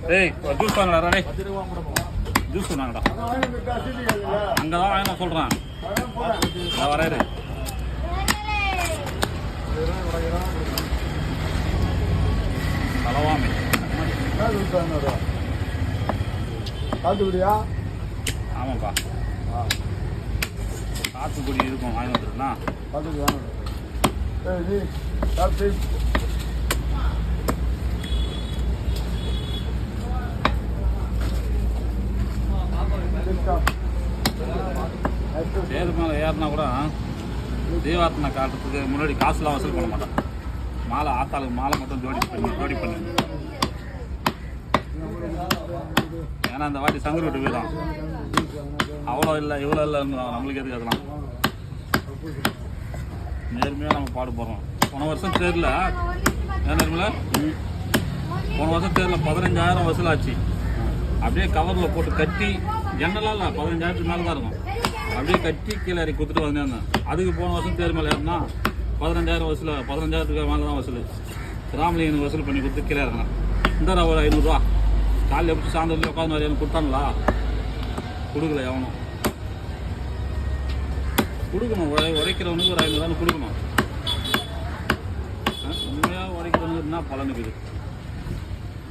டேய் ஜூஸ் வாங்கடா டேய், ஜூஸ் வாங்கடா. அங்கே தான் வாங்க சொல்கிறேன். நான் வராரு. தலவாமை சாத்துக்குடியா? ஆமாப்பா, சாத்துக்குடி இருக்கும், வாங்கி வந்துருக்குண்ணா. சாத்துக்குடி வாங்க. நீ சாப்பிட்டு தேர் மேலே ஏறினா கூட தீபார்த்தனை காட்டுறதுக்கு முன்னாடி காசுலாம் வசூல் பண்ண மாட்டேன். மாலை ஆத்தாளுக்கு மாலை மட்டும் ஜோடி பண்ணி ஏன்னா அந்த வாட்டி சங்கர் வீட்டு போயிடும். அவ்வளோ இல்லை இவ்வளோ இல்லைன்னு நம்மளுக்கு எதுக்கு அதெல்லாம் நேர்மையாக நம்ம பாடு போடுறோம். போன வருஷம் தேரில் நேர்மையில போன வருஷம் தேரில் 15,000 வசூலாச்சு. அப்படியே கவரில் போட்டு கட்டி ஜன்னலாம் இல்லை 15,000 மேலே தான் இருக்கும். அப்படியே கட்டி கீழே இறக்கி கொடுத்துட்டு வந்தேன். அதுக்கு போன வருஷம் தேர் மேலே ஏறினா 15,000 வசூல், 15,000 மேலே தான் வசூல். ராமலிங்கனுக்கு வசூல் பண்ணி கொடுத்து கீழே இறங்கினேன். இந்த ஒரு 500 ரூபா காலையில் எப்படி சாயந்தரம் உட்காந்து வரையும் கொடுத்தாங்களா? கொடுக்கல எவனும். கொடுக்கணும், உழைக்கிறவனுக்கு ஒரு 500 கொடுக்கணும். உண்மையாக உழைக்கிறவனுக்கு என்ன பலனுக்கு இது?